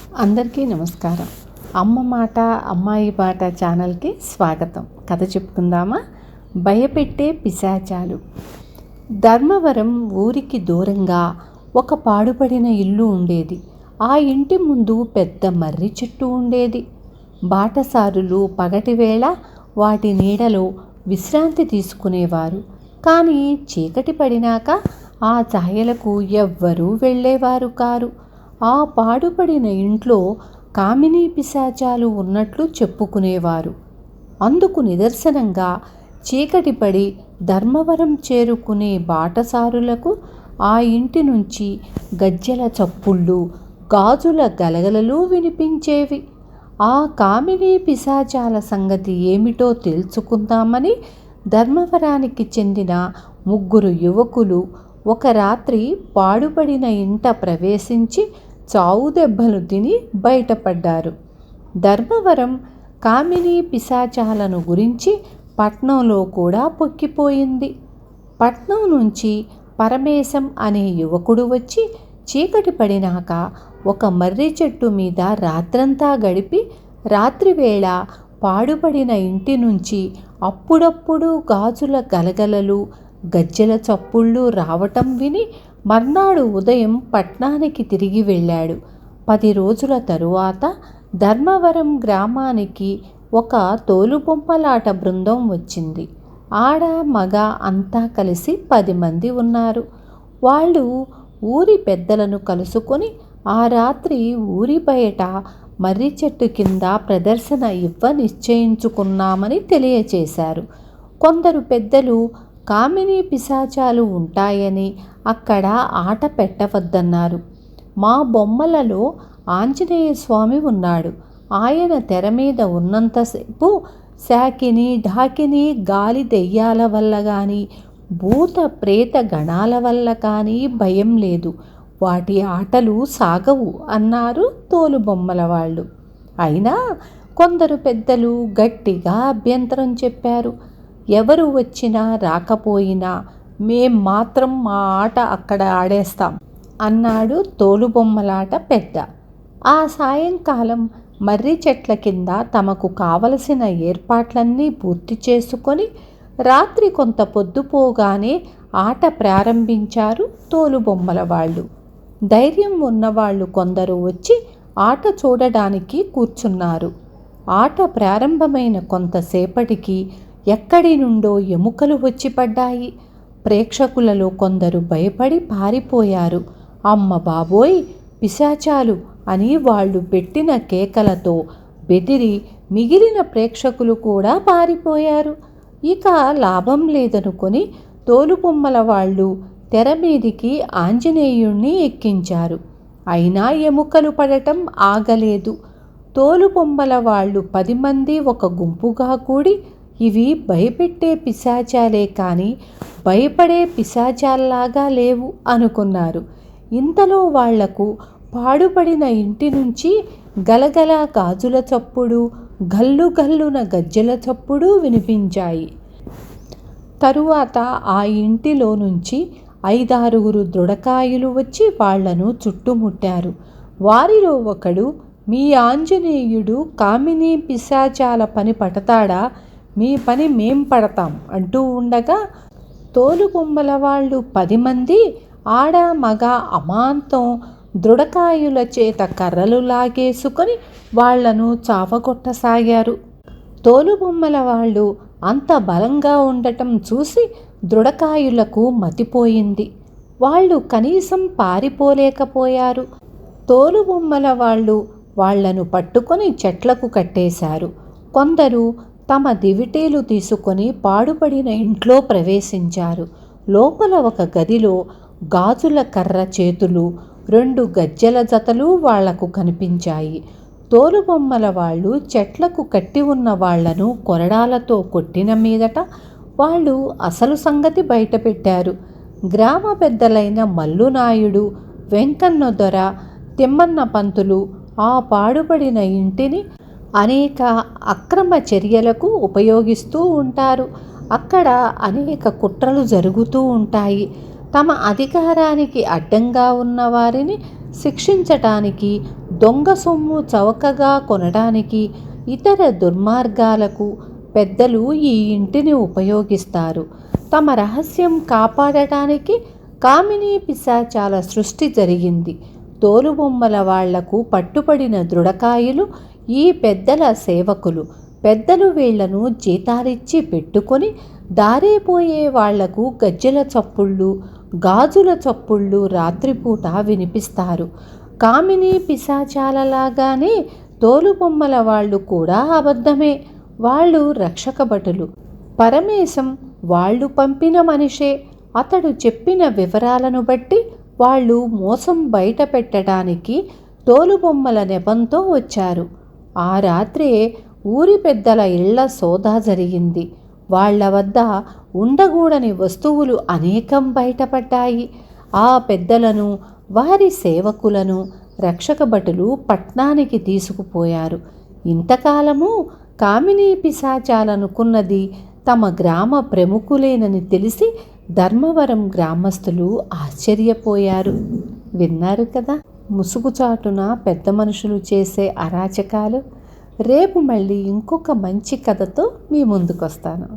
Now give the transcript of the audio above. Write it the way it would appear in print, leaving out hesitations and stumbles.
అందరికీ నమస్కారం. అమ్మ మాట అమ్మాయి పాట ఛానల్కి స్వాగతం. కథ చెప్పుకుందామా? భయపెట్టే పిశాచాలు. ధర్మవరం ఊరికి దూరంగా ఒక పాడుపడిన ఇల్లు ఉండేది. ఆ ఇంటి ముందు పెద్ద మర్రి చెట్టు ఉండేది. బాటసారులు పగటివేళ వాటి నీడలో విశ్రాంతి తీసుకునేవారు. కానీ చీకటి పడినాక ఆ ఛాయలకు ఎవ్వరూ వెళ్ళేవారు కారు. ఆ పాడుపడిన ఇంట్లో కామినీ పిశాచాలు ఉన్నట్లు చెప్పుకునేవారు. అందుకు నిదర్శనంగా చీకటి పడి ధర్మవరం చేరుకునే బాటసారులకు ఆ ఇంటి నుంచి గజ్జెల చప్పుళ్ళు, గాజుల గలగలలు వినిపించేవి. ఆ కామినీ పిశాచాల సంగతి ఏమిటో తెలుసుకుందామని ధర్మవరానికి చెందిన 3 యువకులు ఒక రాత్రి పాడుపడిన ఇంట ప్రవేశించి చావు దెబ్బలు తిని బయటపడ్డారు. ధర్మవరం కామినీ పిశాచాలను గురించి పట్నంలో కూడా పొక్కిపోయింది. పట్నం నుంచి పరమేశం అనే యువకుడు వచ్చి చీకటి పడినాక ఒక మర్రి చెట్టు మీద రాత్రంతా గడిపి రాత్రివేళ పాడుపడిన ఇంటి నుంచి అప్పుడప్పుడు గాజుల గలగలలు, గజ్జెల చప్పుళ్ళు రావటం విని మర్నాడు ఉదయం పట్నానికి తిరిగి వెళ్ళాడు. 10 రోజుల తరువాత ధర్మవరం గ్రామానికి ఒక తోలుబొమ్మలాట బృందం వచ్చింది. ఆడ మగ అంతా కలిసి 10 మంది ఉన్నారు. వాళ్ళు ఊరి పెద్దలను కలుసుకొని ఆ రాత్రి ఊరి బయట మర్రి చెట్టు కింద ప్రదర్శన నిశ్చయించుకున్నామని తెలియచేశారు. కొందరు పెద్దలు కామినీ పిశాచాలు ఉంటాయని అక్కడ ఆట పెట్టవద్దన్నారు. మా బొమ్మలలో ఆంజనేయ స్వామి ఉన్నాడు. ఆయన తెర మీద ఉన్నంతసేపు శాకిని ఢాకిని గాలి దెయ్యాల వల్ల కానీ భూత ప్రేత గణాల వల్ల కానీ భయం లేదు. వాటి ఆటలు సాగవు అన్నారు తోలుబొమ్మల వాళ్ళు. అయినా కొందరు పెద్దలు గట్టిగా అభ్యంతరం చెప్పారు. ఎవరు వచ్చినా రాకపోయినా మేం మాత్రం మా ఆట అక్కడ ఆడేస్తాం అన్నాడు తోలుబొమ్మలాట పెద్ద. ఆ సాయంకాలం మర్రి చెట్ల కింద తమకు కావలసిన ఏర్పాట్లన్నీ పూర్తి చేసుకొని రాత్రి కొంత పొద్దుపోగానే ఆట ప్రారంభించారు తోలుబొమ్మల వాళ్ళు. ధైర్యం ఉన్నవాళ్ళు కొందరు వచ్చి ఆట చూడడానికి కూర్చున్నారు. ఆట ప్రారంభమైన కొంతసేపటికి ఎక్కడి నుండో ఎముకలు వచ్చి పడ్డాయి. ప్రేక్షకులలో కొందరు భయపడి పారిపోయారు. అమ్మ బాబోయ్, పిశాచాలు అని వాళ్ళు పెట్టిన కేకలతో బెదిరి మిగిలిన ప్రేక్షకులు కూడా పారిపోయారు. ఇక లాభం లేదనుకొని తోలుబొమ్మల వాళ్ళు తెర మీదికి ఆంజనేయుణ్ణి ఎక్కించారు. అయినా ఎముకలు పడటం ఆగలేదు. తోలుబొమ్మల వాళ్ళు 10 మంది ఒక గుంపుగా కూడి ఇవి భయపెట్టే పిశాచాలే కానీ భయపడే పిశాచాల్లాగా లేవు అనుకున్నారు. ఇంతలో వాళ్లకు పాడుపడిన ఇంటి నుంచి గలగల గాజుల చప్పుడు, గల్లు గల్లున గజ్జెల చప్పుడు వినిపించాయి. తరువాత ఆ ఇంటిలో నుంచి 5-6 దృఢకాయులు వచ్చి వాళ్లను చుట్టుముట్టారు. వారిలో ఒకడు, మీ ఆంజనేయుడు కామినీ పిశాచాల పని పడతాడా? మీ పని మేం పడతాం అంటూ ఉండగా తోలుబొమ్మల వాళ్ళు 10 మంది ఆడ మగ అమాంతం దృఢకాయుల చేత కర్రలు లాగేసుకొని వాళ్లను చావగొట్టసాగారు. తోలుబొమ్మల వాళ్ళు అంత బలంగా ఉండటం చూసి దృఢకాయులకు మతిపోయింది. వాళ్ళు కనీసం పారిపోలేకపోయారు. తోలుబొమ్మల వాళ్ళు వాళ్లను పట్టుకొని చెట్లకు కట్టేశారు. కొందరు తమ దివిటీలు తీసుకొని పాడుపడిన ఇంట్లో ప్రవేశించారు. లోపల ఒక గదిలో గాజుల కర్ర చేతులు, 2 గజ్జెల జతలు వాళ్లకు కనిపించాయి. తోలుబొమ్మల వాళ్ళు చెట్లకు కట్టి ఉన్న వాళ్లను కొరడాలతో కొట్టిన మీదట వాళ్ళు అసలు సంగతి బయటపెట్టారు. గ్రామ పెద్దలైన మల్లునాయుడు, వెంకన్న దొర, తిమ్మన్న పంతులు ఆ పాడుపడిన ఇంటిని అనేక అక్రమ చర్యలకు ఉపయోగిస్తూ ఉంటారు. అక్కడ అనేక కుట్రలు జరుగుతూ ఉంటాయి. తమ అధికారానికి అడ్డంగా ఉన్న వారిని శిక్షించటానికి, దొంగ సొమ్ము చవకగా కొనడానికి, ఇతర దుర్మార్గాలకు పెద్దలు ఈ ఇంటిని ఉపయోగిస్తారు. తమ రహస్యం కాపాడటానికి కామినీ పిశాచాల సృష్టి జరిగింది. తోలుబొమ్మల వాళ్లకు పట్టుబడిన దృఢకాయులు ఈ పెద్దల సేవకులు. పెద్దలు వీళ్లను జీతాలిచ్చి పెట్టుకొని దారిపోయే వాళ్లకు గజ్జెల చప్పుళ్ళు, గాజుల చప్పుళ్ళు రాత్రిపూట వినిపిస్తారు. కామినీ పిశాచాలలాగానే తోలుబొమ్మల వాళ్ళు కూడా అబద్ధమే. వాళ్ళు రక్షక భటులు. పరమేశం వాళ్ళు పంపిన మనిషే. అతడు చెప్పిన వివరాలను బట్టి వాళ్ళు మోసం బయట పెట్టడానికి తోలుబొమ్మల నెపంతో వచ్చారు. ఆ రాత్రే ఊరి పెద్దల ఇళ్ల సోదా జరిగింది. వాళ్ల వద్ద ఉండకూడని వస్తువులు అనేకం బయటపడ్డాయి. ఆ పెద్దలను, వారి సేవకులను రక్షక భటులు పట్నానికి తీసుకుపోయారు. ఇంతకాలము కామినీ పిశాచాలనుకున్నది తమ గ్రామ ప్రముఖులేనని తెలిసి ధర్మవరం గ్రామస్తులు ఆశ్చర్యపోయారు. విన్నారు కదా, ముసుగుచాటున పెద్ద మనుషులు చేసే అరాచకాలు. రేపు మళ్ళీ ఇంకొక మంచి కథతో మీ ముందుకొస్తాను.